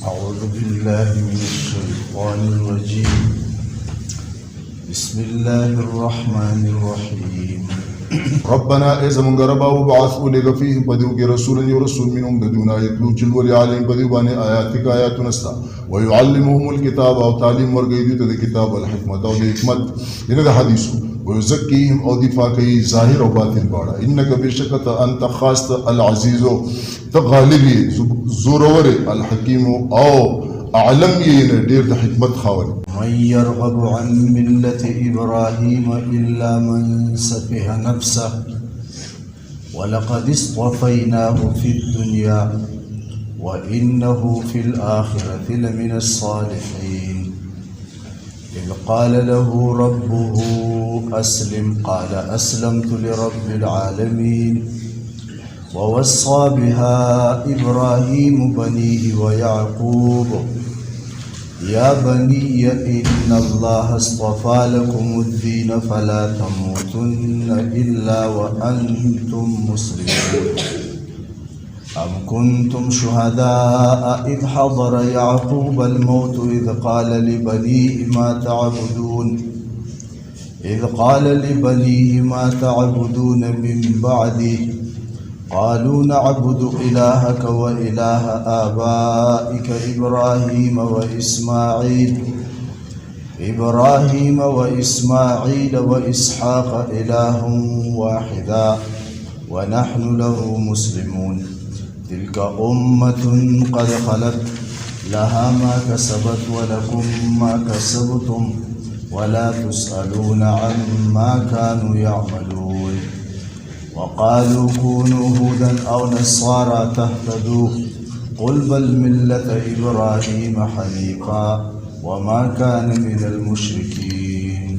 أعوذ بالله من الشيطان الرجيم. بسم الله الرحمن الرحيم. ربنا إذا من قربا وبعثوا لك فيهم بدوك رسولا يرسل منهم بدون يتلو جلول عليهم بدوان آياتك آيات نستا ويعلمهم الكتاب أو تعليم ورقيدي الكتاب والحكمة أو الحكمة إلى حديث ويزكيهم أو دفاكي ظاهر وباطن بارا إنك بشكة أنت خاص العزيز تغالبي زورور الحكيم أو أعلم ين دير حكمة خاول. من يرغب عن ملة إبراهيم إلا من سفه نفسه ولقد اصطفيناه في الدنيا وإنه في الآخرة لمن الصالحين. إذ قال له ربه أسلم قال أسلمت لرب العالمين. ووصى بها إبراهيم بنيه ويعقوب يا بني إن الله اصطفى لكم الدين فلا تموتن إلا وأنتم مسلمون. أم كنتم شهداء إذ حضر يعقوب الموت إذ قال لبنيه ما تعبدون من بعدي قالوا نعبد إلهك وإله آبائك إبراهيم وإسماعيل وإسحاق إله واحدا ونحن له مسلمون. تلك أمة قد خلت لها ما كسبت ولكم ما كسبتم ولا تسألون عما كانوا يعملون. وقالوا كونوا هودا أو نصارى تهتدوا قل بل ملة إبراهيم حنيفا وما كان من المشركين.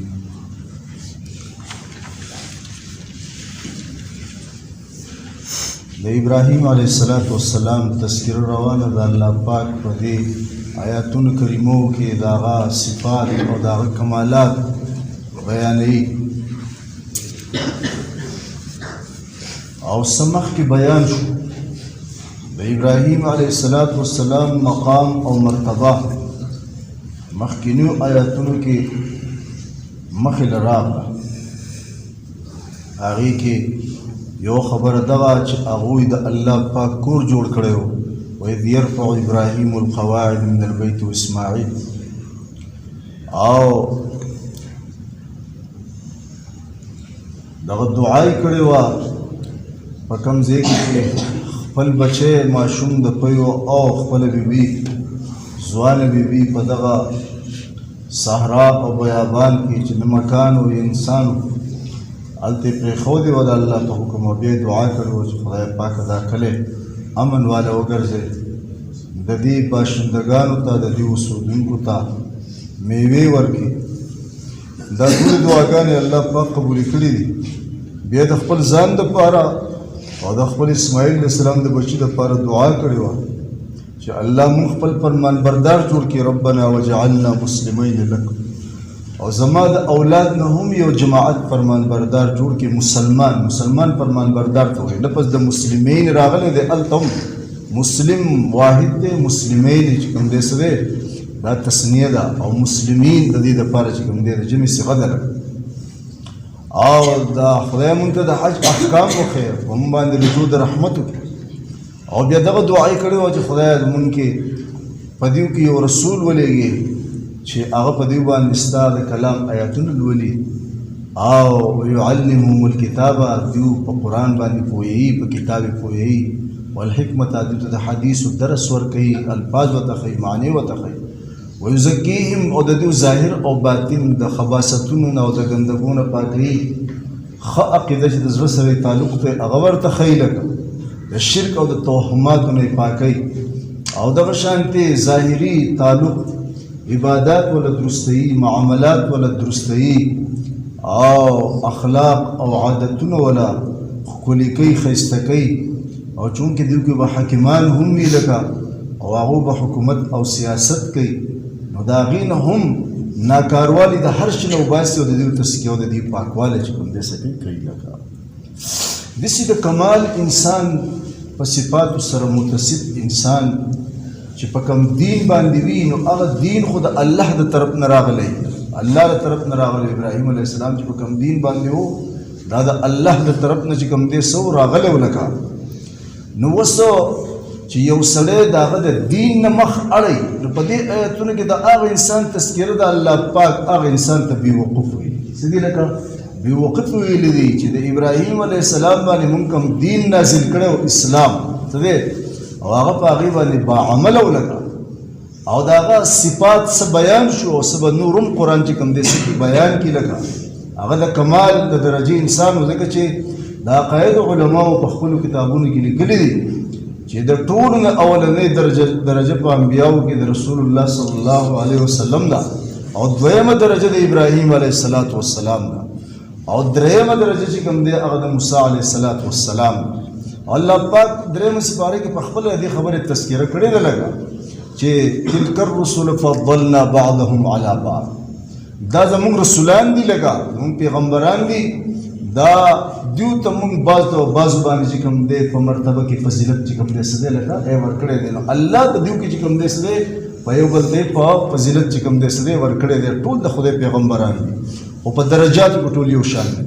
إبراهيم عليه الصلاة والسلام تذکر روانه د الله پاک په دې آیاتونو کریمو کې داغه صفات او داغه کمالات بیانوي او سمخ کی بیان شو د ابراهیم علیه السلام مقام او مرتبه مخکینو آیاتونو کې مخل راغله هغه کې یو خبر دغه چې هغوی د الله پاک کور جوړ کړی و اذ يرفع ابراهیم القواعد من البيت واسماعیل او دغه دعای کړی و په کوم ځای کې خپل بچی ماشوم د پیو او خپل بیبي ځوانه بیبي په دغه صحرا او بیابان کې چې د مکان او انسان هلته پرېښودې وه د الله په حکم او بیا دعا کړې وه چې خدای پاکه دا کلی امن واله وګرځوي د دې باشندګانو ته د دې اوسېدونکو ته میوې ورکړي. دا ټولې دعاګانې الله پاک قبولې کړي دي. بیا د خپل ځان دپاره او د خپل اسماعیل علیه السلام د بچي دپاره دعا کړې وه چې الله مونږ خپل فرمان بردار جوړ کړي ربنا وجعلنا مسلمین لک او زما د اولاد نه هم یو جماعت فرمان بردار جوړ کړي. مسلمان فرمان بردار ته وایي. لفظ د مسلمین راغلی دی هلته هم مسلم واحد دی مسلمین چې کوم دی څه دی دا تسنیه ده او مسلمین د دې دپاره چې کوم دی د جمع صیغه ده او دا خدای مونږ ته د حج احکام وښیه په مونږ باندې رجوع د رحمت وکړي او بیا دغه دعا یې کړې وه چې خدایه زمونږ کې په دې کې یو رسول ولېږي چې هغه په دې باندې ستا د کلام آیاتونه لولي او ویعلمهم الکتابه دوی په قرآن باندې پوهیږي په کتاب یې پوهیږي والحکمت دوی ته د حدیثو درس ورکوي الفاظ ورته ښیي معنې ورته ښیي ویزکیهم او د دوی ظاهر او باطن د خباثتونو نه او د ګندګو نه پاکوي. ښه عقیده چې د زړه سره یې تعلق دی هغه ورته ښیي لکه د شرک او د توهماتو نه یې پاکوي او دغه شانتې ظاهري تعلق عبادات ولا درستوي معاملات ولا درستوي او اخلاق او عادتونه ولا ښکلي کوي ښایسته کوي او چونکې دوی کې به حاکمان هم وي لکه او هغوی به حکومت او سیاست کوي نو د هغې نه هم ناکاروالي د هر شي نه وباسي او د دوی تزکیه او د دوی پاکوالی چې کوم دی څه کوي لکه داسې د کمال انسان په صفاتو سره متصف انسان چې په کوم دین باندې وي نو هغه دین خو د الله د طرف نه راغلی، الله د طرف نه راغلی. ابراهیم علیه السلام چې په کوم دین باندې وو دا د الله د طرف نه چې کوم دی سو راغلی ولکه. نو وسو چې یو سړی د هغه د دین نه مخ اړوي نو په دې آیتونو کې د هغه انسان تذکره د الله پاک هغه انسان ته بېوقوف وي. څه دي لکه بېوقوف ویلي دي چې د ابراهیم علیه السلام باندې مونږ کوم دین نازل کړی اسلام څه دی او هغه په هغې باندې باعمله ولکه او د هغه صفات څه بیان شو او څه به نور هم قرآن چې کوم دی څه بیان کړي لکه هغه د کمال د درجې انسان و. ځکه چې د عقاید علماو په خپلو کتابونو کې لیکلي دي چې د ټولو نه اولنۍ درجه په انبیاو کې د رسول الله صلی الله علیه وسلم ده او دویمه درجه د ابراهیم علیه السلام ده او دریمه درجه چې کوم دی هغه د موسی علیه السلام. الله پاک دریمه سپاره کې په خپله دې خبرې تذکره کړې ده لکه چې تلک الرسل فضلنا بعضهم علی بعض، دا زمونږ رسولان دي لکه زمونږ پیغمبران دي، دا دیو ته مونږ بعضو باندې چې کوم دی په مرتبه کې فضیلت چې کوم دی څه دی لکه ورکړی دی. نو الله په دیو کې چې کوم دی څه دی په یو بل دی په فضیلت چې کوم دی څه دی ورکړی دی. ټول د خدای پیغمبران دي او په درجاتو کې ټول یو شان دي.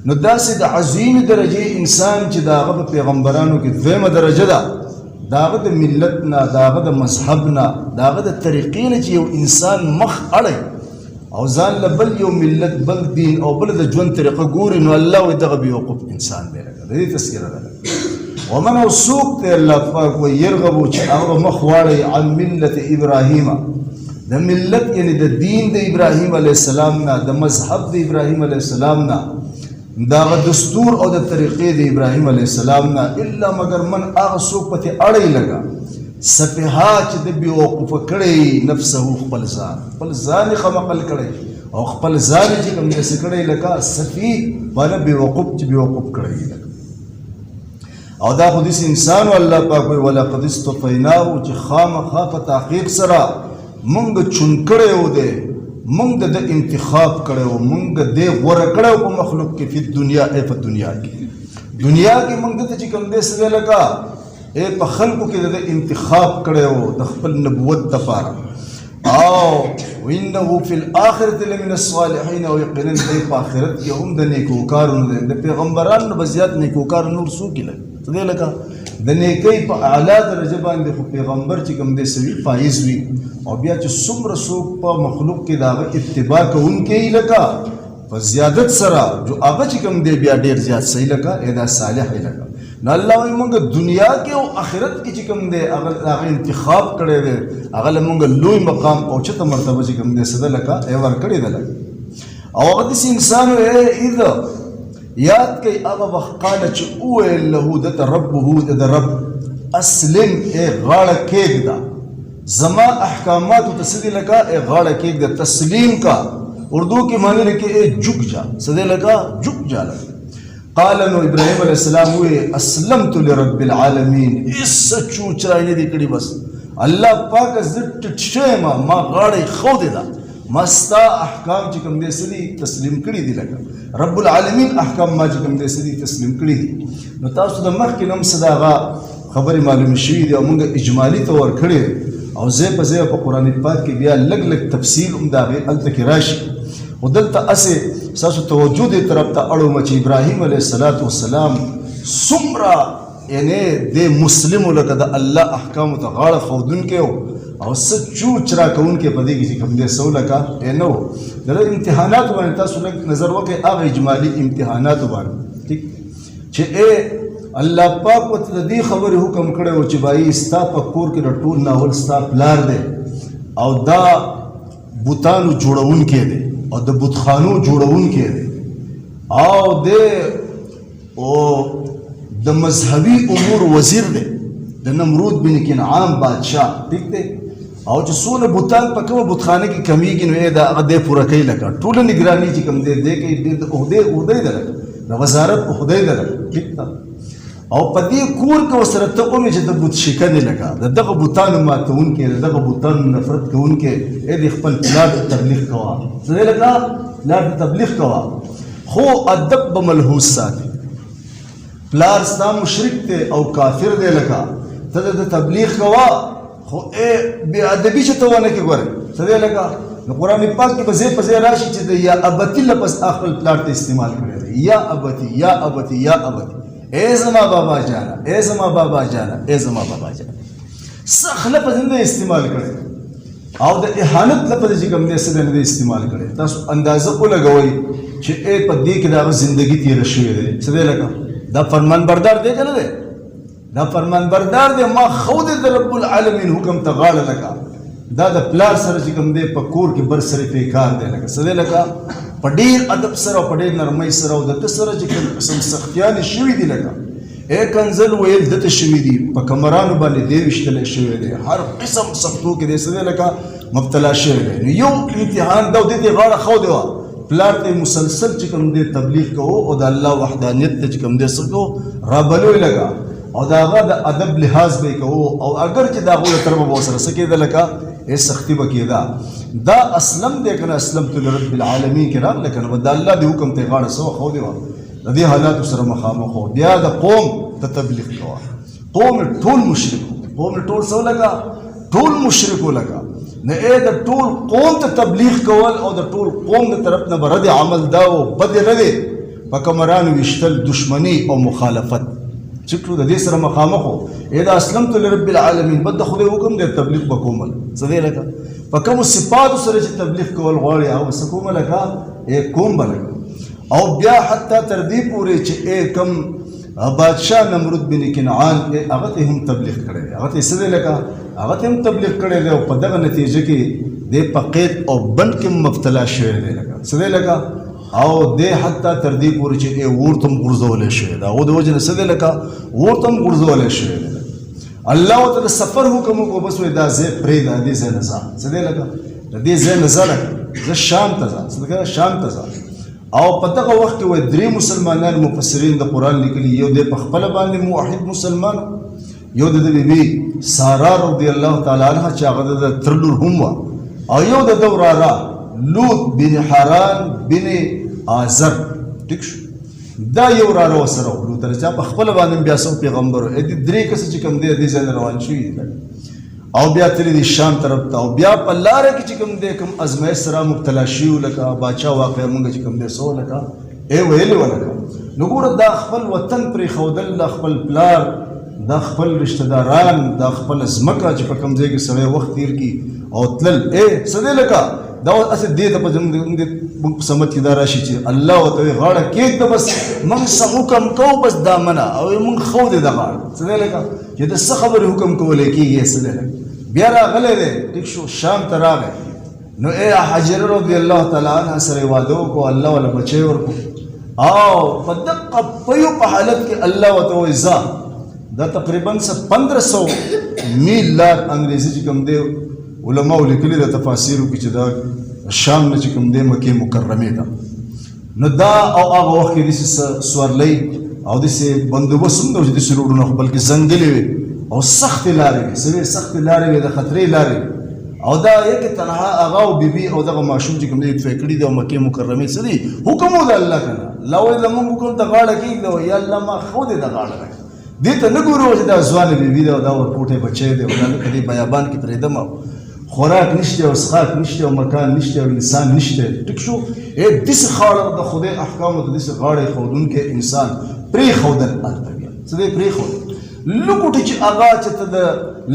نو داسې د عظیم درجې انسان چې د هغه په پیغمبرانو کې دویمه درجه ده د هغه د ملت نه د هغه د مذهب نه د هغه د طریقې نه چې یو انسان مخ اړوي او ځان له بل یو ملت بل دین او بل د ژوند طریقه ګوري نو الله وایي دغه بېوقوف انسان دی لکه د دې تذکره ده. ومن او څوک دی الله پاک وایي یرغبو چې هغه مخ واړوي عن ملت ابراهیم د ملت یعنی د دین د ابراهیم علیه السلام نه د مذهب د ابراهیم علیه السلام نه دا دستور او د طریقې د ابراهیم علیه السلام نه الا مگر من هغه څوک پتې اړی لګا سفها چې د بېوقوفه کړی نفسه خپل ځان یې خمقل کړی او خپل ځان چې کوم داسې کړی لکه سفي باندې بېوقوف چې بېوقوف کړی لکه او دا خو داسې انسان و الله پاک وایي ولقد اصطفیناه چې خامخا په تحقیق سره مونږ چون کړی و دی مونږ د انتخاب کړی و مونږ دې غوره کړی په مخلوق کې فی دنیا په دنیا کې مونږ دته چې کوم دی څه دی لکه په خلقو کې د انتخاب کړی و د خپل نبوت دپاره او وانه فی الاخرة لمن الصالحین او یقینا دی په آخرت کې هم د نیکوکارونو دی د پیغمبرانو نه به زیات نیکوکار نور څوک یې څه دی لکه د نیکۍ په اعلی درجه باندې خو پیغمبر چې کوم دی سوي فایز وي او بیا چې څومره څوک په مخلوق کې د هغه اتباع کوونکی یي لکه په زیادت سره جو هغه چې کوم دی بیا ډېر زیات صحیح لکه دا صالح یې لکه. نو الله وایي مونږ دنیا کې او آخرت کې چې کوم دی هغه انتخاب کړی دی هغه له مونږ لوی مقام او چته مرتبه چې کوم دی څه ده لکه ورکړې ده لکه او هغه داسې انسان اذا یاد کوي هغه وخت قاله چې وویل له دته ربه د رب اسلم غاړه کېږده زما احکاماتو ته څه دي لکه غاړه کېږده تسلیم کا اردو کې معنی لکه جھک جا څه دی لکه جھک جا لکه. قال نو ابراهیم علیه السلام وی اسلمت لرب العالمین اس چوچرای نه دی کړي بس الله پاک زت ټشما ما غاړه خو دی دا مستا احکام چې کوم دې سړي تسلیم کړي دي لکه رب العالمین احکام ما چې کوم دې سړي تسلیم کړي دي. نو تاسو د مخکې نم صداغه خبرې معلومه شوي دي او موږ اجمالي تور کړي او زه په زه په قران پاک کې بیا لګ لګ تفصیل هم دا غي الته کې راشي او دلته اسه ساسو توجه دې طرف ته اړو چې ابراهیم علیه السلام څومره یعنی د مسلم لکه د الله احکام ته غاړه خودون کې او سچو چرا کون کې پدې کې کوم دې سو لکه نو د امتحانات باندې تاسو لږ نظر وکړئ هغه اجمالی امتحانات باندې ٹھیک چې الله پاک وت دې خبره حکم کړو چې بای استا په کور کې د ټول ناول ستا پلار دی او دا بوتانو جوړون کې دی او د بتخانو جوړون کې دی او د مذهبي امور وزیر دی د نمرود بن کنعان بادشاہ ٹھیک دی او چې څونه بوتان په کومه بتخانه کې کمیږي نو دا هغه دې پوره کوي لکه ټوله نگراني چې کوم دی کې د عہدې ده د وزارت عہدې ده ٹھیک ده او په دې کور کې وسره ته کومې چې د بت شکنې لکه دغه بوتانو ماتون کې دغه بوتانو نفرت کوون کې دې خپل پلار تبلیغ کوا زه لکه پلار تبلیغ کوا خو ادب بملحوظ ساتي پلار ستا مشرک ته او کافر دی لکه ته د تبلیغ کوا خو بې ادبي چې ته ونه کې ګوره څه دی لکه نو قرآن پاک کې په ځای په ځای راشي چې د یا ابتی لفظ خپل پلار ته استعمال کړی دی یا ابتی یا ابتی یا ابتی اے زما بابا جانا اے زما بابا جانا اے زما بابا جانا سخت لفظ نه استعمال کړی او د اهانت لفظ چې کوم دې څه نه استعمال کړي تاسو اندازه ولګوئ چې په دې کې دا زندگی تیر شوې ده څه دی لکه دا فرمان بردار دی کنه دی دا فرمان بردار دی ما خود د رب العالمین حکم ته غاړه لگا دا د پلار سره چې کوم دی په کور کې بر سره پیکار دی لکه څه دی لکه په ډېر ادب سره په ډېر نرمۍ سره او د سره چې کوم قسم سختیان شوي دي لکه اے کنزل ویل دته شوي دي په کمرانو باندې دی وشتل شوی دی هر قسم سختو کې دی څه دی لکه مبتلا شوی دی نو یو امتحان دا د دې غاړه خو دی پلار ته مسلسل چې کوم دی تبلیغ کوو او د الله وحدانیت ته چې کوم دی سکو رابلوي لگا او دا هغه د ادب لحاظ به کوو او اگر چې دا غوړه تر به سره سکیده لکه ای سختی بکیدا دا اسلم دی کنه اسلمت لرب العالمین کې راغله کنه دا الله دی حکم ته غاړه سو خو دی د دې حالات سره مخامخ خو بیا د قوم ته تبلیغ کوه قوم ټول مشرک قوم ټول سو لگا ټول مشرک لگا نه اې د ټول قوم ته تبلیغ کول او د ټول قوم د طرف نه برد عمل دا او بد نه دی په کمرانو وشتل دشمنی او مخالفت چټو د دې سره مخامخ اې دا اسلمت لرب العالمین بد خدای حکم دی تبلیغ وکومل څه دی لکه په کوم صفات سره چې تبلیغ کول غواړي او سکوم لکه اې کوم بلکه او بیا حتی تر دې پورې چې اې کم بادشاہ نمرود بن کنعان هغه ته هم تبلیغ کړی هغه ته څه دی لکه هغه ته هم تبلیغ کړی دی او په دغه نتیجه کې د پقید او بند کې مبتلا شوی دی لکه څه دی لکه او د حتی تر دې پورې چې ورته غورځولې شوی دا او د وجه نه څه دی لکه ورته غورځولې شوی دی الله تعالی سفر حکم کو بس وې دا زه پرې دا دې زه نزا څه دی لکه د دې زه نزا لکه زه شام ته ځم څه دی شام ته ځم او په دغه وخت کې درې مسلمانان مفسرین د قرآن لیکلي یو د په خپل باندې موحد مسلمان یو د بیبي سارا رضی الله تعالی عنها چې هغه د ترلور هم او یو د دورارا لوط بن حران بن آزر ټیک شو دا یو را وسره لوط چې په خپل باندې بیا سو پیغمبر دې درې کس چې کوم دې ځل روان شي او بیا تل دي شام طرف ته او بیا په لار کې چې کوم دې کوم ازمایش سره مبتلا شي لکه بادشاہ واقع مونږ چې کوم دې سو لکه ای ویل ولکه نو ګوره دا خپل وطن پرې خودل د خپل پلار د خپل رشتہ داران د خپل ځمکه چې په کوم ځای کې سړی وخت تیر کی او تلل څه دی لکه دا اوس دې ته په زموږ سمت کې دا راشي چې الله ورته غاړه کېږده بس موږ څه حکم کوو بس دا منه او موږ خو دې د غاړه څه دی لکه چې د څه خبرې حکم کولی کېږي څه دی لکه بیا راغلی دی ټیک شو شام ته راغی نو حجره رضی الله تعالی عنها سره واده وکړو الله ولا بچی ورکړو او په دقه پیو په حالت کې الله ورته وایي ځه دا تقریبا 1500 میل لار انګریزي چې کوم دی علماء لیکلي د تفاسیرو کې چې دا شام نه چې کوم دی مکې مکرمې ده نو دا او هغه وخت کې داسې سورلۍ او داسې بندوبست هم نه و چې داسې روډونه خو بلکې ځنګلې وې او سختې لارې وې څه وې سختې لارې وې د خطرې لارې او دا یک تنها هغه او بیبي او دغه ماشوم چې کوم دی طفی کړي دي او مکې مکرمې څه دي حکم و د الله کنه الله وایي زمونږ حکم ته غاړه کېږده یا الله ما خو دې د غاړه راکړه دې ته نه ګورو چې دا ځوانه بیبي ده او دا ورپوټی بچی دی او دا لکه دې بیابان کې پرېږدم خوراک نشته او څښاک نشته او مکان نشته او انسان نشته ټیک شو داسې خاړه د خدای احکامو ته داسې غاړه ښودونکی انسان پرېښودل هلته بیا څه دی پرېښودل لکوټې چې هغه چې ته د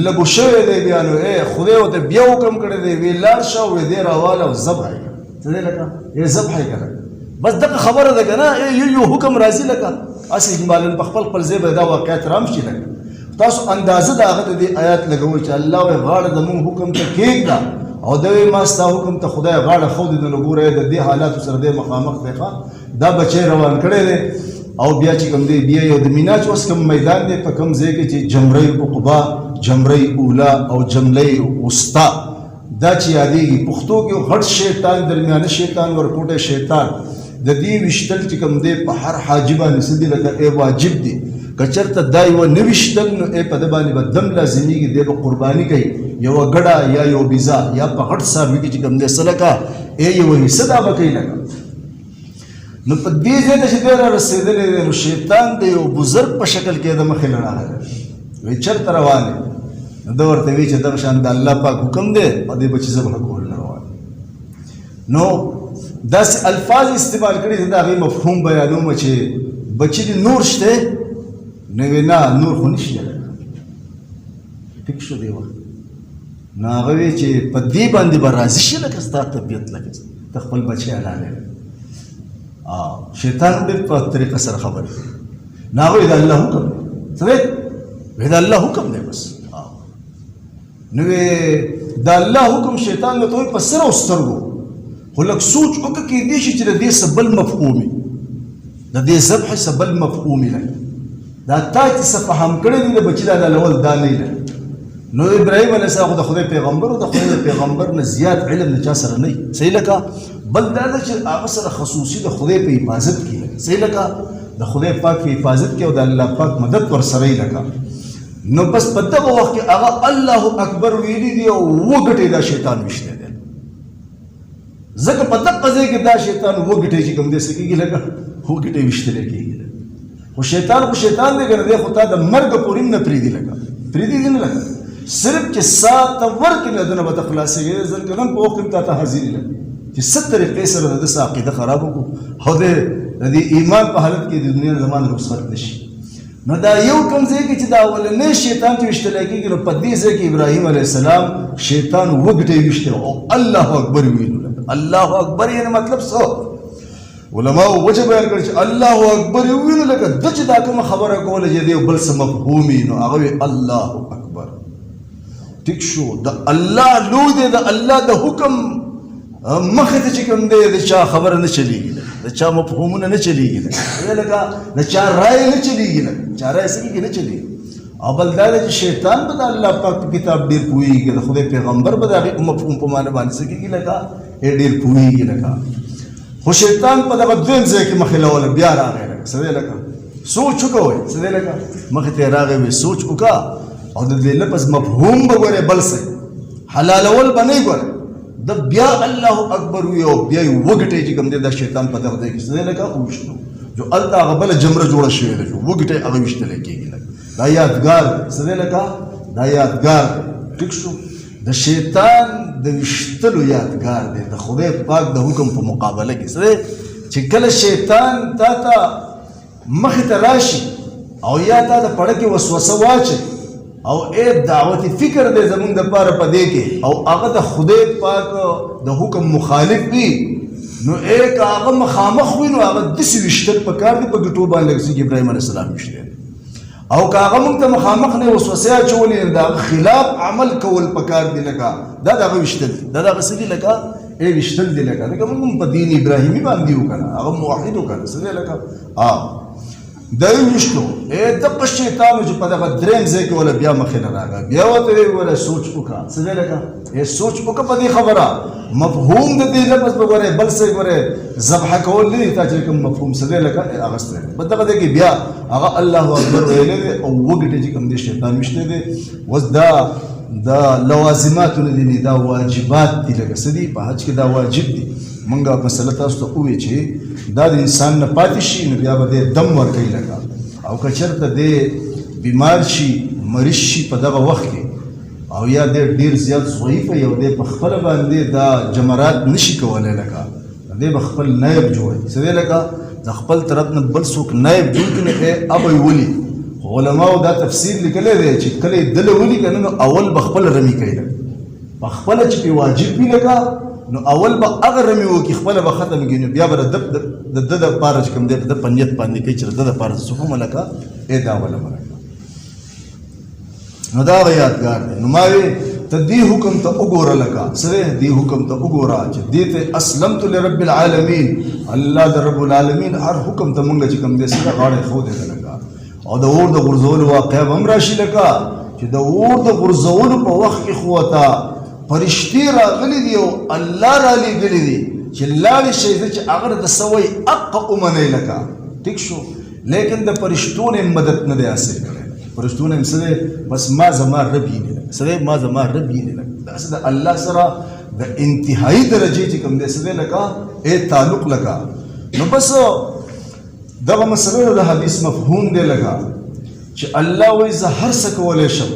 لږو شوی دی بیا نو خدای ورته بیا حکم کړی دی وی لاړ شه او دې راواله او ذبح یې کړه څه دی لکه ذبح یې کړه بس دغه خبره ده که نه یو حکم راځي لکه هسې اجمالا په خپل خپل ځای به دا واقعیت رام شي لکه تاسو اندازه د هغه د دې آیات لګوئ چې الله وایي غاړه زموږ حکم ته کېږده او دا وایي ما ستا حکم ته خدای غاړه ښودې نو ګوره د دې حالاتو سره دی مخامخ دی دا بچی روان کړی دی او بیا چې کوم دی بیا یو د مینا چې اوس کوم میدان دی په کوم ځای کې چې جمرې عقبا جمرې اولا او جملې وسطا دا چې یادېږي پښتو کې غټ شیطان درمیانه شیطان ورکوټی شیطان د دې ویشتل چې کوم دی په هر حاجي باندې څه دي لکه واجب دی که چېرته دا یوه نه ویشتل نو په ده باندې به دم لازمیږي دی به قرباني کوي یوه ګډه یا یو بیزا یا په غټ څاروي کې چې کوم دی څه لکه یوه حصه دا به کوي لکه نو په دې ځای ته چې دی را رسېدلی دی نو شیطان د یو بزرګ په شکل کې د مخې نه راغلی وایي چېرته روان دی دا ورته وی چې دغه شان د الله پاک حکم دی او دې بچي ذبح کول نه روان. نو داسې الفاظ استعمال کړي چې د هغې مفهوم بیانوم چې بچي دې نور شته نو وی نه نور خو نشته ټیک شو دی وخت نو هغه وی چې په دې باندې به راضي شي لکه ستا طبیعت لکه ته خپل بچی حلاله شیطان ډېر په طریقه سره خبرې کوي نو هغه وی د الله حکم دی څه دی وی د الله حکم دی بس نو د الله حکم شیطان له توی په سر او سترګو خو لږ سوچ وکړه کېدای شي چې د دې څه بل مفهوم وي د دې ذبح څه بل مفهوم وي دا تا چې څه فهم کړی دی د بچي د حلالول دا نه وي نو ابراهیم علیه السلام خو د خدای پیغمبر او د خدای د پیغمبر نه زیات علم د چا سره نه وي صحیح لکه بل دا ده چې هغه سره خصوصي د خدای په حفاظت کې لکه صحیح لکه د خدای پاک په حفاظت کې او د الله پاک مدد ورسره یې لکه نو بس په دغه وخت کې هغه الله اکبر ویلي دي او وګټې دا شیطان ویشتی دی ځکه په دغه ځای کې دا شیطان وګټې چې کوم دی څه کېږي لکه وګټې ویشتلی کېږي خو شیطان دی که نه دی خو تا د مرګه پورې هم نه پرېږدي لکه پرېږدي نه لکه صرف چې سا ته ورکړې نه دونه به ته خلاصېږي ځل که نن په وخت کې تا ته حاضري لکه چې څه طریقې سره د ده څه عقیده خراب وکړو او د دې ایمان په حالت کې د دنیا نه زمان رخصت نه شي نو دا یو کوم ځای کې چې دا اولنی شیطان چې ویشتلی کېږي نو په دې ځای کې ابراهیم علیه السلام شیطان وګټې ویشتی او الله اکبر ویلو الله اکبر یعنې مطلب څه علماو وجه بیان کړي چې الله اکبر ویلو لکه ده چې دا کومه خبره کوله چې دی بل څه مفهوم وي نو هغه وی الله اکبر ټیک شو د الله لوی دی د الله د حکم مخې ته چې کوم دی د چا خبره نه چلېږي د چا مفهومونه نه چلېږي لکه د چا رایې نه چلېږي چا رایې څه کېږي نه چلېږي او بل دا دی چې شیطان به د الله پاک په کتاب ډېر پوهېږي د خدای پیغمبر به د هغې مفهوم په معنی باندې څه کېږي لکه ډېر پوهېږي لکه خو شیطان په دغه دویم ځای کې مخې لوله بیا راغی لکه څه دی لکه سوچ وکوئ څه دی لکه مخې ته یې راغی وی سوچ وکړه او د دې لفظ مفهوم به ګورې بل څه حلالول به نه ګورې د بیا الله اکبر وی او بیا یې وګټئ چې کوم دی دا شیطان په دغه ځای کې څه دی لکه وویشتو جو هلته هغه بله جمره جوړه شوې ده وګټئ هغه ویشتلی کېږي لکه دا یادګار څه دی لکه دا یادګار ټیک شو د شیطان د ویشتلو یادګار دی د خدای پاک د حکم په مقابله کې څه دی چې کله شیطان تا ته مخې ته راشي او یا تا د پړه کې وسوسه واچي او دعوت فکر دی زمونږ دپاره په دې کې او هغه د خدای پاک د حکم مخالف وي نو که هغه مخامخ وي نو هغه داسې ویشتل پکار دی په ګټو باندې لکه څنګه ابراهیم علیه السلام ویشتی او که هغه موږ ته مخامخ نه وسوسې اچولې د هغه خلاف عمل کول پکار دی لکه دا د هغه ویشتل دي دا د هغه څه دي لکه ویشتل دي لکه موږ په دین ابراهیمي باندې وکړه هغه موحد وکړه څه دی لکه دا یې ویشتو دغه شیطان چې په دغه درېیم ځای کې وله بیا مخې نه راغی بیا ورته ویې ویله سوچ وکړه څه دی لکه سوچ وکړه په دې خبره مفهوم د دې لفظ به ګورې بل څه ګورې ذبح کول نه دي تا چې کوم مفهوم څه دی لکه اخیستی دی په دغه ځای کې بیا هغه الله اکبر ویلی دی او وګټې چې کوم دی شیطان ویشتی دی اوس دا لوازماتو نه دي دا واجبات دي لکه څه دي په حج کې دا واجب دي مونږ مسله تاسو ته ووایي چې دا د انسان نه پاتې شي نو بیا به دی دم ورکوي لکه او که چېرته دی بیمار شي مریض شي په دغه وخت کې او یا دی ډېر زیات ضعیف وي او دی په خپله باندې دا جمرات نشي کولی لکه دی به خپل نایب جوړوي څه دی لکه د خپل طرف نه بل څوک نایب جوړ کړي نو ابه یې ولي علماو دا تفسیر لیکلی دی چې کله یې دله ولي که نه نو اول به خپله رمي کوي لکه په خپله چې پرې واجب وي لکه نو اول به هغه رمي وکړي خپله به ختم کړي نو بیا به د ده دپاره چې کوم دی د ده په نیت باندې کوي چې د ده دپاره څه کومه لکه دا ولمه لکه نو دا هغه یادګار دی نو ما وی ته دې حکم ته وګوره لکه څه دی دې حکم ته وګوره چې دې ته اسلمت لرب العالمین الله د رب العالمین هر حکم ته مونږ چې کوم دی سره غاړه ښودې ده لکه او د اور د غورځولو واقعه به هم راشي لکه چې د اور د غورځولو په وخت کې خو ته فرشتې راغلي دي او الله رالیږلي دي چې لاړې شئ چې هغه د څه وایي حق ومنئ لکه ټیک شو لیکن د فرشتو نه مدد نه دی حاصل کړی فرشتو نه څه دی بس ما زما رب یې نه څه دی ما زما رب یې نه داسې د الله سره د انتهایي درجې چې کوم دی څه دی لکه تعلق لکه نو بس دغه مسله د حدیث مفهوم دی لکه چې الله وایي زه هر څه کولی شم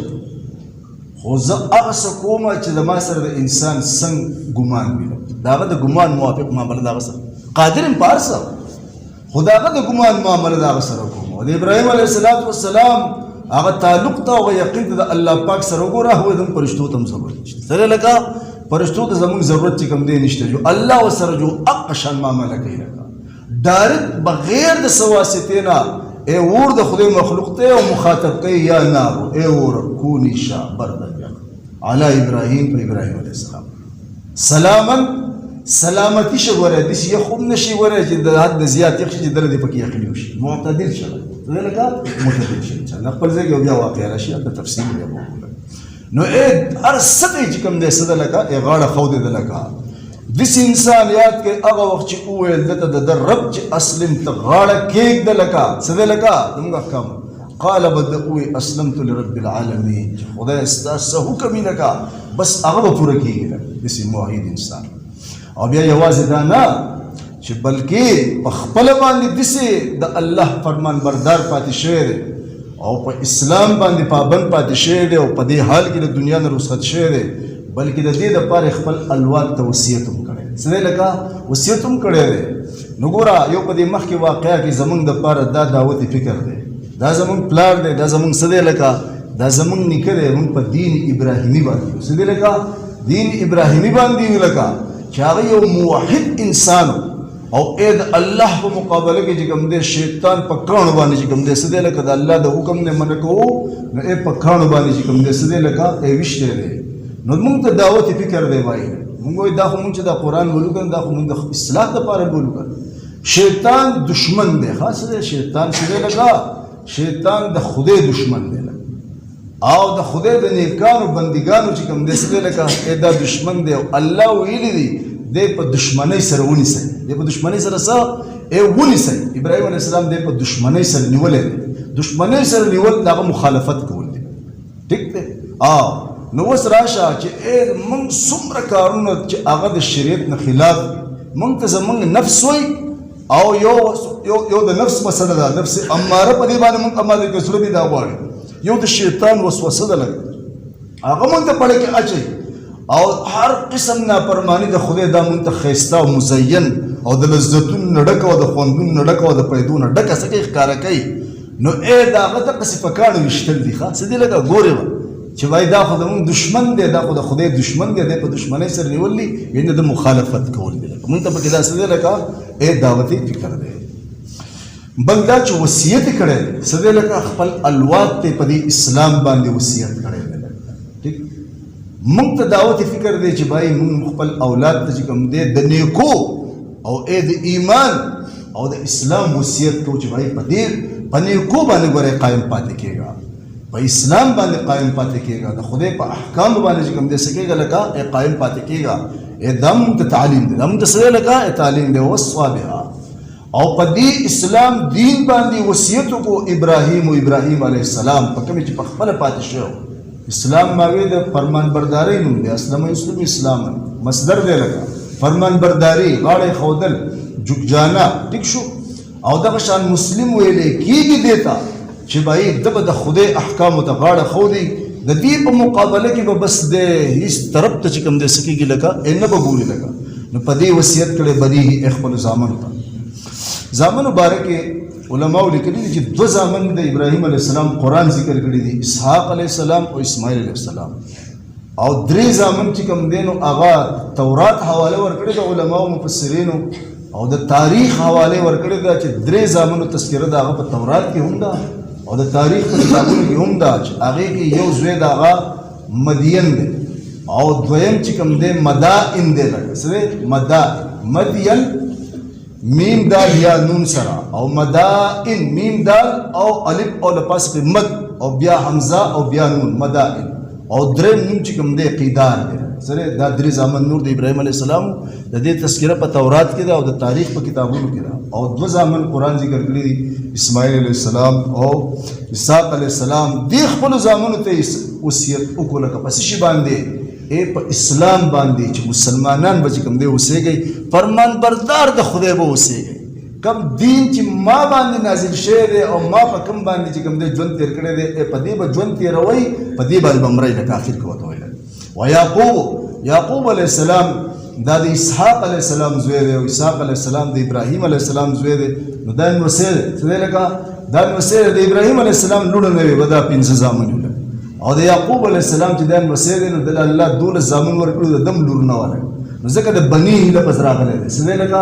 خو خو زه هغه څه کومه چې زما سره د انسان څنګه ګمان وي د هغه د ګمان موافق معامله د هغه سره قادر یم په هر څه خو د هغه د ګمان معامله د هغه سره کوم او د ابراهیم علیه السلام هغه تعلق ته او یقین ته د الله پاک سره وګوره هو د فرشتو ته هم ضرورت نشته سره لکه فرشتو ته زموږ ضرورت چې کوم دی نشته جو الله ورسره جو حق شان معامله کوي لکه ډایرکټ بغیر د څه واسطې نه ای اور د خدای مخلوق ته او مخاطب کوي یا نار ای اور کونی شا بردن علی ابراهیم په ابراهیم علیه السلام سلاما سلامتی شو ورې د شي خو نشي ورې چې د حد زیات یخ چې در دې پکې یخلی وشي معتدل شوه زه لکه معتدل شي چې خپل ځای کې بیا واقع راشي د تفصیل دی نو هر څه چې کوم دې صد لکه غاړه خو دې لکه دس انسان یاد کې هغه وخت چې وویل دته د رب چې اسلم ته غاړه کېږ د لکه صد لکه موږ احکام قال بدأوي اسلمت لرب العالمين خدای ستاسو حکم لکه بس هغه پوره کېږي دس موحد انسان او بیا یوازې دا نه چې بلکې په خپل باندې دسه د الله فرمان بردار پاتې شوی دی او په اسلام باندې پابند پاتې شوی دی او په دې حال کې د دنیا نه رخصت شوی دی بلکې د دې لپاره خپل الواد ته وصیت هم کړی څه لکه وصیت هم کړی دی نو ګوره یو په دې مخکې واقعیا کې زمونږ د لپاره دا دعوت فکر دی دا زمونږ پلار دی دا زمونږ څه دی لکه دا زمونږ نیکه دی موږ په دین ابراهیمي باندې څه دی لکه دین ابراهیمي باندې لکه چې هغه یو موحد انسان او د الله په مقابله کې چې کوم دی شیطان په کاڼو باندې چې کوم دی څه دی لکه د الله د حکم نه منع کوو نو په کاڼو باندې چې کوم دی څه دی لکه ویشتی دی نو موږ ته دعوت فکر دی وایي موږ وایي دا خو موږ چې دا قرآن ولو کړو دا خو موږ د اصلاح لپاره ولو کړو شیطان دشمن دی خاص دی شیطان څه دی لکه شیطان د خدای دشمن دی او د خدای د نیکانو بندګانو چې کوم دې څه لکه دا دشمن دی او الله ویلی دی د په دشمنی سره ونیسي د په دشمنی سره څه ونیسي ابراهیم علیه السلام د په دشمنی سره نیولې دشمنی سره نیول دغه مخالفت کول دي ټیک دی نو اوس راشه چې موږ څومره کارونه چې هغه د شریعت نه خلاف موږ ته زموږ نفس وای او یو د نفس مسله ده نفس اماره په دې باندې موږ اماده کې سره دي دا غواړي یو د شیطان وسوسه ده لګ هغه مونږ ته پړې کې اچي او هر قسم نافرمانی د خدای دا مونږ ته خيستا او مزین او د لذتون نډک او د خوندون نډک او د پیدون ډک سکه ښکارا کوي نو دا غته قصې پکانو وشتل دي خاص دي لګه ګوري چې وای دا خو د مونږ دشمن دی دا خو د خدای دشمن دی په دشمنی سره نیولې ینه د مخالفت کول دي مونږ ته پکې دا څه دی لګه دعوتي فکر دی بل دا چې وصیت کړي څه دی لکه خپل الواد ته په دې اسلام باندې وصیت کړي ٹھیک موږ ته دعوت فکر دی چې بھائی موږ خپل اولاد ته کوم دی د نیکو او د ایمان او د اسلام وصیت کوو چې بھائی په دې په نیکو باندې ګورې قائم پاتې کېږي په اسلام باندې قائم پاتې کېږي د خدای په احکام باندې کوم دی سکیږي لکه قائم پاتې کېږي دم ته تعلیم دی دم ته سره لکه تعلیم دی وصابها او په دې اسلام دین باندې وصیت کو ابراهیم علیه السلام په کوم چې په خپل پاتې شو اسلام ماوی د فرمان برداري نوم دی اسلام مصدر دی لکه فرمان برداري غاړه خودل جوجانا ټیک شو او دغه شان مسلم ویلې کیږي دیتا چې بھائی د خدای احکام ته غاړه خودي د دې په مقابله کې به بس د هیڅ طرف ته چې کوم د سکیږي لکه نه به ګوري لکه نو په دې وصیت کړي بدی خپل زامن ته زامن مبارک علماء لیکلي چې دو زامن د ابراهیم علیه السلام قرآن ذکر کړي دي اسحاق علیه السلام او اسماعیل علیه السلام او درې زامن چې کوم دینو هغه تورات حواله ورکړي د علماء او مفسرینو او د تاریخ حواله ورکړي دا چې درې زامنو تذکره د هغه په تورات کې هم ده او د تاریخ په کتابونو کې هم ده چې هغه کې یو زوی د هغه مدین دی او دویم چې کوم دی مدائن دی لکه سره مدین میم دال یا نون سرا او مدائن میم دال او الف او لپاس په مد او بیا حمزه او بیا نون مدائن او درې نون چې کوم دی قیدار دی سره دا درې زامن نور د ابراهیم علیه السلام د دې تذکره په تورات کې ده او د تاریخ په کتابونو کې ده او دو زامن قرآن ذکر کړی دي اسماعیل علیه السلام او اسحاق علیه السلام دی خپل زامنو ته وصیت وکړه که پس شي باندې په اسلام باندې چې مسلمانان به کوم دی اوسېږي فرمان بردار د خدای به اوسېږي کم دین چې ما باندې نازل شوی دی او ما په کوم باندې چې کوم دی ژوند تیر کړی دی په دې به ژوند تیروئ په دې باندې به مرئ لکه آخر کې ورته ویل یعقوب علیه السلام دا د اسحاق علیه السلام زوی دی او اسحاق علیه السلام د ابراهیم علیه السلام زوی دی نو دا نوسی دی څه دی لکه دا نوسی دی د ابراهیم علیه السلام لوڼه نه وي به دا 15 زامن وي او د یعقوب علیه السلام چې دا نوسی دی نو دله الله 12 زامن ورکړي د دم لور نه ورکړي نو ځکه د بني لفظ راغلی دی څه دی لکه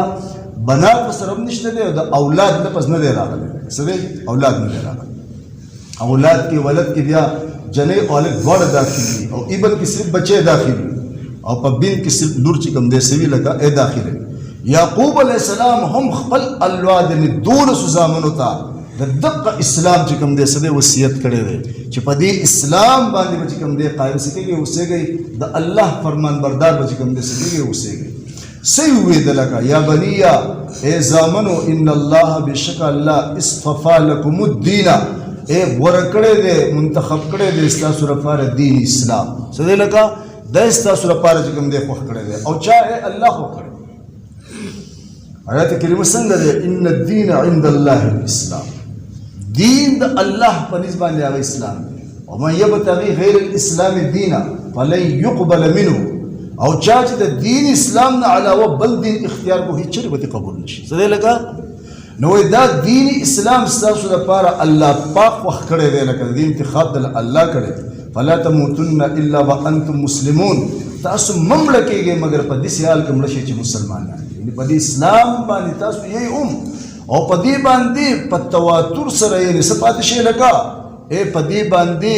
بنات په سره هم نشته دی او د اولاد لفظ نه دی راغلی څه دی اولاد نه دی راغلی اولاد کې ولد کې بیا جنې او الف دواړه داخل دي او ابن کې صرف بچې داخل دي او په بین کې صرف لور چې کوم دی سوي لکه ای داخله یعقوب علیه السلام هم خپل اولاد نه 12 زامنو ته د دغه اسلام چې کوم دی سده وصیت کړی دی چې په دې اسلام باندې چې کوم دی قائم سکیږي اوسېږي د الله فرمان بردار به چې کوم دی سکیږي اوسېږي سی وې دلکه یا بنیا ای زامنو ان الله بشک الله اصطفى لكم الدين اے ورکړې دې منتخب کړې دې تاسو لپاره دین اسلام سده لکه د تاسو لپاره چې کوم دی خوښ کړی دی او چا الله خوښ کړی آیات کریمه څنګه ده ان الدین عند الله الاسلام دین د الله په نسبت باندې هغه اسلام او من یبتغي غیر الاسلام دینا فلن يقبل منه او چا چې د دین اسلام نه علاوه بل دین اختیار کو هیڅ چره به قبول نشي زده لګا نو دا دین اسلام تاسو لپاره الله پاک وخت کړی دی لکه دین انتخاب د الله کړی فلا تموتن الا وانتم مسلمون تاسو ممړه کېږئ مگر په دې حال کې مړه شئ چې مسلمانان یعنی په دې اسلام باندې تاسو یې او په دې باندې په تواتر سره یې نسبت شي لکه اے په دې باندې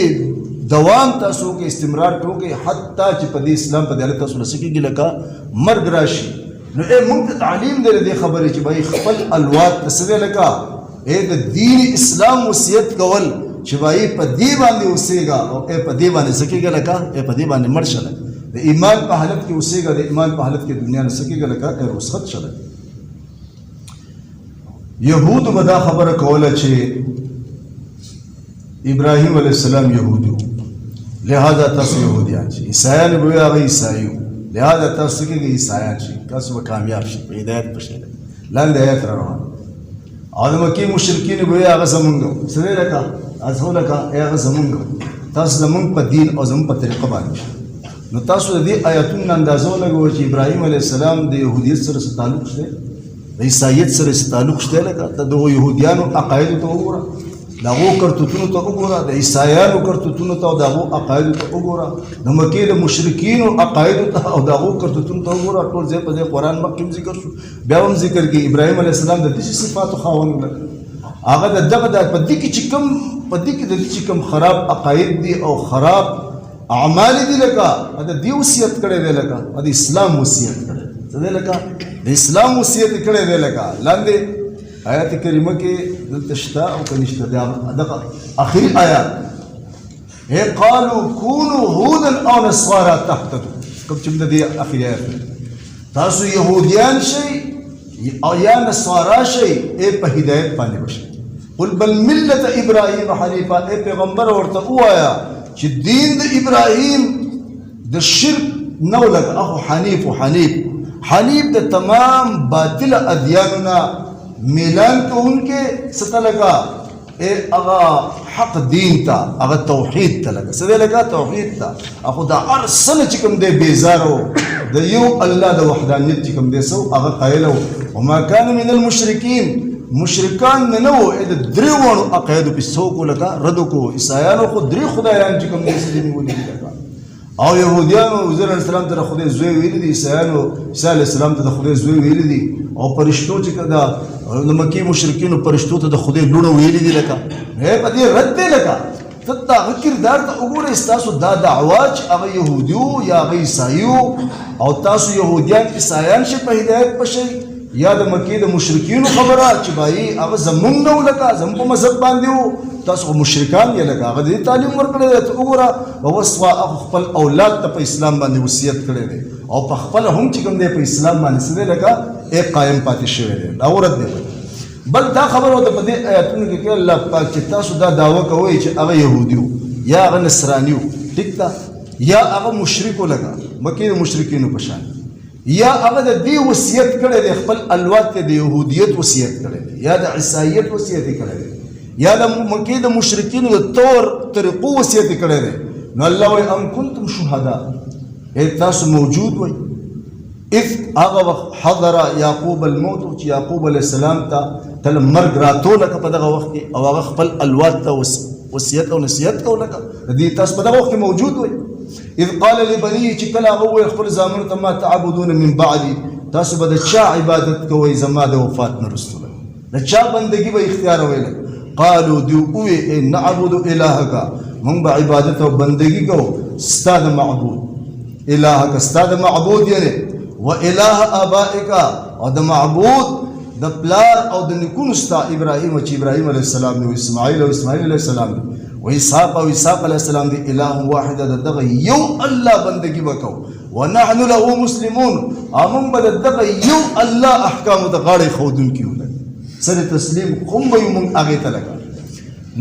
دوام تاسو کې استمرار کوئ حتی چې په دې اسلام په دې تاسو لسکیږي لکه مرګ راشي نو اے موږ تعلیم دې خبرې چې به خپل الواد تسوي لکه اے د دین اسلام وصیت کول چې وایي په دې باندې اوسېږه او په دې باندې سکیږه لکه په دې باندې مړ شله د ایمان په حالت کې اوسېږه د ایمان په حالت کې دنیا نه سکیږه لکه رخصت شله یهود به دا خبره کوله چې ابراهیم علیه السلام یهودي لہذا تاسو یهودیان شئ عیسایان به وایي هغه عیسایي لہذا تاسو کې عیسایان شئ تاسو به کامیاب شئ په هدایت په شئ لاندې آیت را روان او د مکې مشرکین به وایي هغه زمونږ څه دی لکه ازو لکه هغه زمونږ تاسو زمونږ په دین او زمونږ په طریقه باندې نو تاسو د دې آیاتونو اندازو لګوئ چې ابراهیم علیه السلام د یهودیت سره څه تعلق شته د عیسایت سره څه تعلق شته لکه د یهودیانو عقایدو ته وګوره د هغو کرتوتونو ته وګوره د عیسایانو کرتوتونو ته او د هغو عقایدو ته وګوره د مکې د مشرکینو عقایدو ته او د هغو کرتوتونو ته وګوره ټول ځای په ځای قرآن مخکې هم ذکر شو بیا هم ذکر کې ابراهیم علیه السلام د دې صفاتو خاوند هغه د دغه په دې کې چې کوم په دې کې د دې چې کوم خراب عقاید دي او خراب اعمال دي لکه د دې وصیت کړی دی لکه د اسلام وصیت کړی څه دی لکه د اسلام وصیت کړی دی لکه لاندې آیات کریمه کې دلته شته او که نشته دغه اخري آیات اے قالوا كونوا هودا او نصارى تهتدوا کوم چې د دې اخري آیات تاسو يهوديان شئ او یا نصارا شئ اے په هدایت باندې بشئ قل بل ملت ابراهیم حنیفا اے پیغمبر ورته وایا چې دین د ابراهیم د شرک نو لګ اخو حنیف د تمام باطل ادیاننا میلان کوونکې څه لګا اے اغا حق دین تا اغا توحید تا لگا سده لگا توحید تا اخو دا ارسل چکم دے بیزارو دا یو اللہ دا وحدانیت چکم دے سو اغا قائلو وما كان من المشرکین مشرکان ننو اید دریوانو اقیدو پی سوکو لگا ردو کو عیسایانو خود دری خدایان چکم دے سدنی ولی لگا او یهودیانو عزیر علیہ السلام تا خدای زوی ویلی دی عیسایانو عیسی علیہ السلام تا خدای زوی ویلی دی او پرشتو چکا دا مکی مشرکینو پرشتو تا خدای لونو ویلی دی لکا پا دی رد دی لکا تتا اغا کردار تا اگور استاسو دا دعواج اغا یهودیو یا اغا عیسائیو او تاسو یهودیان عیسایان شی پا ہدایت پشی یا د مکی د مشرکینو خبره چې بای هغه زمونږ نو لکه زموږ په مذهب باندې وو تاسو مشرکان یې لکه هغه دې تعلیم ورکړی دی وګوره ووصوا خپل اولاد ته په اسلام باندې وصیت کړی دی او په خپل هم چې کوم دی په اسلام باندې څه دی لکه ایک قائم پاتې شوی دی اورت دی بل دا خبره ده په دې آیاتونو کې چې الله پاک چې تاسو دا دعوه کوئ چې هغه يهودیو یا هغه نصرانیو ټیک ده یا هغه مشرکو لکه مکی د مشرکینو په شان یا هغه د دې وصیت کړی دی خپل الوات ته د یهودیت وصیت کړی دی یا د عیسایت وصیت کړی دی یا د مکې د مشرکینو د طور طریقو وصیت کړی دی نو الله وایي ام کنتم شهدا تاسو موجود وئ اذ هغه وخت حضر یعقوب الموت چې یعقوب علیه السلام ته تل مرګ راتو لکه په دغه وخت کې او هغه خپل الوات ته وصیت او نصیحت کو لکه دې تاسو په دغه وخت کې موجود وئ اذ قال لبنيه چې کله هغه وایي خپل زامنو ته ما تعبدون من بعدي تاسو به د چا عبادت کوئ زما د وفات نه وروسته د چا بندګي به اختیار ویل قالوا دوی وایي نعبد الهک موږ به عبادت او بندګي کوو ستا د معبود الهک ستا د معبود یعنی و اله آبائک او د معبود د پلار او د نیکونو ستا ابراهیم چې ابراهیم علیه السلام دی او اسماعیل علیه السلام دی و اسحاق علیه السلام دی اله واحد دغه یو الله بندگی وکړو ونحن له مسلمون امون به دغه یو الله احکام د غاړې خودونکي ولګي سره تسلیم کوم به موږ هغه ته لګا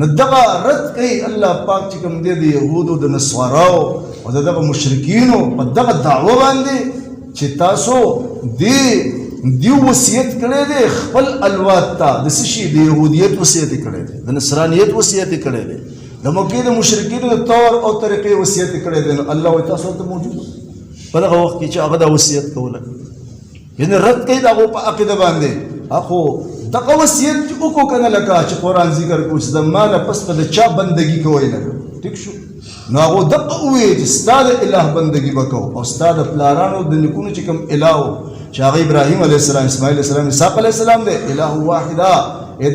نو دغه رد کوي الله پاک چې کوم دی د يهودو د نصاراو او دغه مشرکینو په دغه دعوه باندې چې تاسو دی وصیت کړی دی خپل الوات ته د څه شي د یهودیت وصیت کړی دی د نصرانیت وصیت کړی دی د مکې د مشرکینو د طور او طریقې وصیت کړی دی نو الله وایي تاسو ته موجود په دغه وخت کې چې هغه دا وصیت کوله یعنې رد کوي د هغو په عقیده باندې اخو دغه وصیت چې وکړو که نه لکه چې قرآن ذکر کړو چې د ما نه پس به د چا بندګي کوئ لکه ټیک شو نو هغو دغه وویل چې ستا د اله بندګي به کوو او ستا د پلارانو د نیکونو چې کوم اله و چې هغه ابراهیم علیه السلام اسماعیل علیه السلام اسحاق علیه السلام دی اله واحده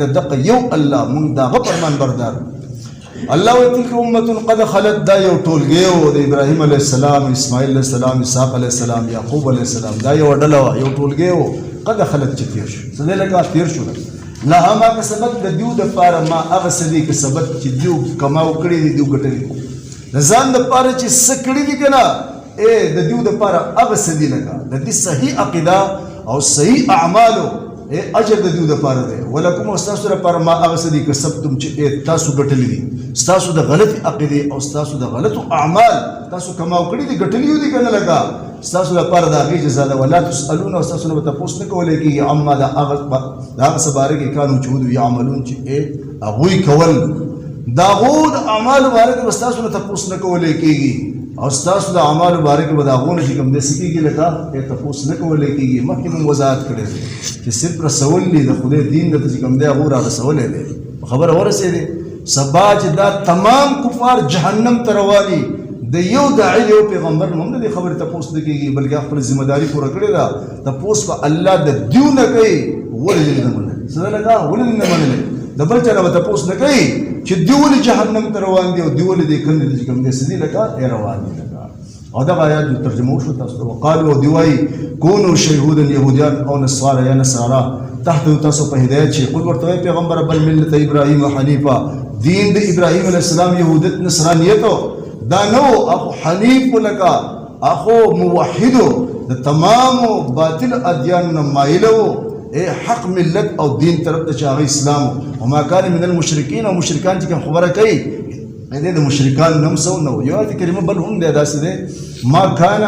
د دغه یو الله موږ د هغه فرمان بردار الله وایي تلک امة قد خلت دا یو ټولګی و د ابراهیم علیه السلام اسماعیل علیه السلام اسحاق علیه السلام یعقوب علیه السلام دا یو ډله وه یو ټولګی و قد خلت چې تېر شو څه دی لکه تېر شو لها ما کسبت د دیو دپاره ما هغه څه دي کسبت چې دیو کماو کړي دي دیو ګټلي د ځان دپاره چې څه کړي دي که نه د دیو دپاره هغه څه دي لکه د دې صحیح عقیده او صحیح اعمالو اجر د دیو دپاره دی ولکم او ستاسو دپاره ما هغه څه دي کسبتم چې تاسو ګټلي دي ستاسو د غلطې عقیدې او ستاسو د غلطو اعمال تاسو کماو کړي دي ګټلي دي که نه لکه ستاسو لپاره د هغې جزا ده ولا تسألون او ستاسو نه به تپوس نه کولی کېږي عما د هغه څه باره کې کانو چې ودو یعملون چې هغوی کول د هغو د اعمالو باره کې به ستاسو نه تپوس نه کولی کېږي او ستاسو د اعمالو باره کې به د هغو نه چې کوم داسې کېږي لکه تپوس نه کولی کېږي مخکې مونږ وضاحت کړی دی چې صرف رسول دي د خدای دین درته چې کوم دی هغو را رسولی دی خبره ورسېدې سبا چې دا تمام کفار جهنم ته رواني د یو داعی یو پیغمبر هم نه دې خبرې تپوس نه کېږي بلکې خپل ذمه داري پوره کړې ده تپوس په الله د دیو نه کوي ولې دې نه منلی څه ده لکه ولې دې نه منلی د بل چا نه به تپوس نه کوي چې دوی ولې جهنم ته روان دي او دوی ولې دې کړي دي چې کوم دې څه دي لکه روان دي لکه او دغه آیات ترجمه وشو تاسو ته وقالو دوی وایي کونو شهودا یهودیان او نصارا یا نصارا تحت تاسو په هدایت شي قل ورته پیغمبر بل ملت ابراهیم حنیفا دین د ابراهیم علیه السلام یهودیت نصرانیت دا نو اخو حنیف لکا اخو موحدو د تمام باطل ادیان نه مایلو حق ملت او دین طرف ته چاغی اسلام وما كان من المشرکین او مشرکان چې کوم خبره کوي د مشرکان نم سو نو یو آیت کریمه بل هم دی داسې دی ما كان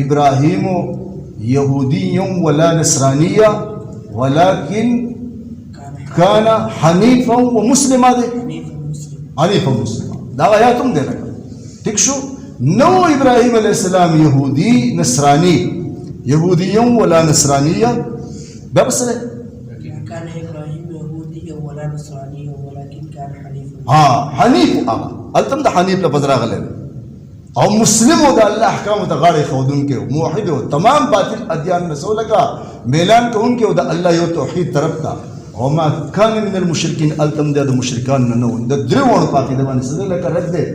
ابراهیم یهودی ولا نصرانیه ولكن كان حنیفا ومسلما دی حنیفا مسلما دا آیات هم دی لکه ٹھیک شو نو ابراہیم علیہ السلام یہودی نصرانی یہودی ولا نصرانیہ بس نے كان ابراهيم يهوديا ولا نصرانيا ولكن كان حنيفا حنیف التم دا حنیف لفظ راغلی او مسلم دا اللہ احکام دا غاڑی خودن کے موحد تمام باطل ادیان نسو لگا میلان کو ان کے دا اللہ یو توحید طرف تا وما كان من المشرکین التم دا مشرکان ننو دا دریوان پاکی دا بانی صدر لکا رد دے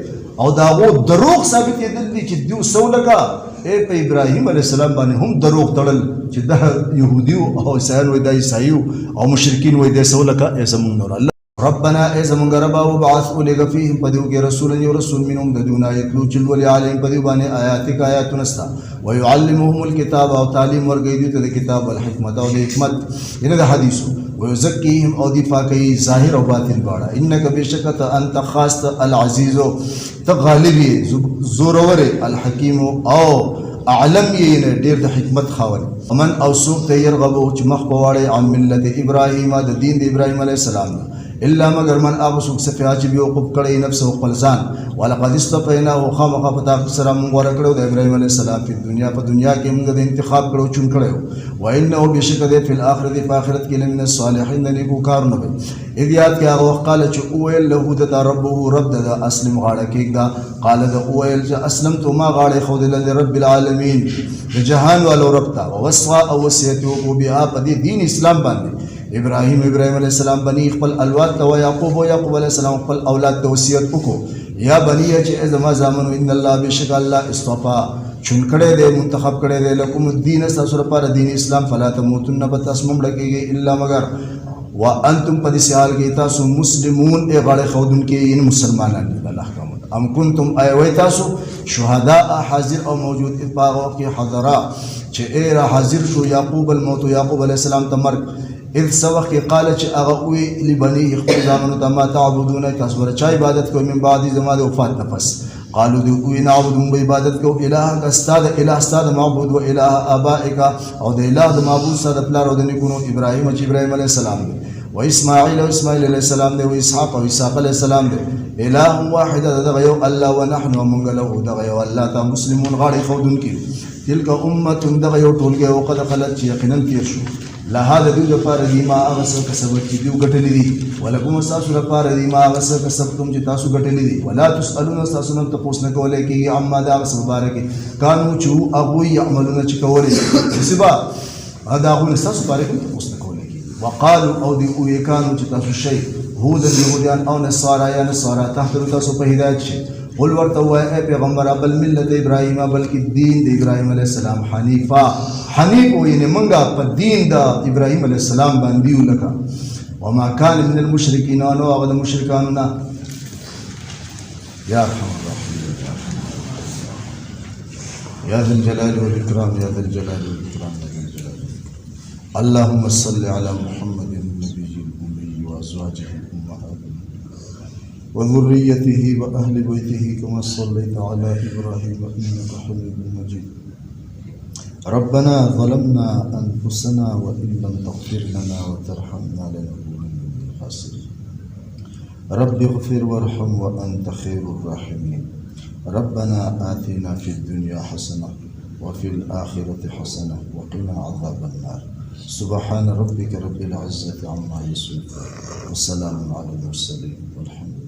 او دا غو دروغ ثابت یدل دی چې دیو سو لگا په ابراهیم علیه السلام باندې هم دروغ تړل چې دا یهودیو او عیسایان وای دا عیسایو او مشرکین وای دا سو لگا زمون نور الله ربنا زمون ربا وبعث لك فيهم بدو کې رسول یو رسول منهم ددونا یتلو چل ول علیهم بدو باندې آیاتک آیات نستا ويعلمهم الكتاب او تعلیم ورګی دی ته کتاب والحکمت او حکمت ینه د حدیث ويزكيهم او دفاع کوي ظاهر او باطن باړه انك بشکت انت خاص العزیز تغالبی زورور الحکیم او اعلم یې ډیر د حکمت خاوند. ومن او سوق ته يرغبو چې مخ په واړی عن ملت ابراهیم د دین د ابراهیم علیه السلام الا مگر من هغه څوک صفه چې بیوقوف کړی نفس او خپل ځان. ولقد اصطفیناه خامخا په تاسو سره موږ غوره کړو د ابراهیم علیه السلام په دنیا کې موږ د انتخاب کړو چون کړو. وانه بشک د فی الاخرته په آخرت کې لمن الصالحین د نیکو کارونه وي. اذ یاد کې هغه وخت قال چې اویل له د ربه رب د اسلم غاړه کېږدا. قال د اویل چې اسلمت ما غاړه خود له رب العالمین د جهان والو رب ته. ووصى او وصیت وکړو بها په دین اسلام باندې ابراهیم علیه السلام بنی خپل اولاد ته، یعقوب علیه السلام خپل اولاد ته وصیت وکړو یا بنی چې زما زامنو ان الله بشک الله اصطفى چون کړی دی منتخب کړی دی لکم الدین تاسو لپاره دین اسلام فلا تموتن به تاسو مړ کېږئ الا مگر وانتم په دې حال کې تاسو مسلمون ای غاړه خودونکي ان مسلمانان دي الله احکام. ام کنتم ایوي تاسو شهداء حاضر او موجود اتباع کې حضرا چې ای را حاضر شو یعقوب الموت یعقوب علیه السلام ته مرګ. اذ سوخ قال چې هغه وی لبنی خپل زامنو ته ما تعبدون تاسو ورچا عبادت کوئ من بعد زما د وفات نفس. قالوا دو وی نعبد عبادت کو الہ استاد معبود و الہ آبائک او د الہ د معبود استاد پلار او د نیکونو ابراهیم علیه السلام دی و اسماعیل علیه السلام دی و اسحاق علیه السلام دی الہ واحد دغه یو الله ونحن ومنغ له دغه یو الله ته مسلمون غاړي خودونکي. تلک امه دغه یو ټولګه او قد خلت چې یقینا تیر شو لها د دوی لپاره دي ما هغه څه کسب چې دوی ګټلي دي ولکم تاسو لپاره دي ما هغه څه کسبتم چې تاسو ګټلي دي. ولا تسألون تاسو نه تاسو نه کولای کېږي عما دا هغه څه مبارکي کانو چې هغوی یعملون چې کولای سبا دا هغوی تاسو باره کې تاسو نه کولای کېږي. وقالو او دی او کانو چې تاسو شي هود اليهوديان او نصارا یا نصارا تحت تاسو په هدایت شي. قل ورته وایه ای پیغمبر بل ملت ابراهیم بلکې دین د ابراهیم علیه السلام حنیفا حنیف و یعنی منګه په دین د ابراهیم علیه السلام باندې یو لکه وما کان من المشرکین او هغه د مشرکانو نه. یا ارحم الراحمین یا ذا الجلال والاکرام یا ذا الجلال والاکرام یا ذا الجلال. اللهم صل علی محمد النبی الأمی وازواجه وذريته وأهل بيته كما صليت على إبراهيم إنك حميد مجيد. ربنا ظلمنا أنفسنا وإن لم تغفر لنا وترحمنا لنكونن من الخاسرين. رب اغفر وارحم وأنت خير الراحمين. ربنا آتنا في الدنيا حسنة وفي الآخرة حسنة وقنا عذاب النار. سبحان ربك رب العزة عما يصفون وسلام على المرسلين والحمد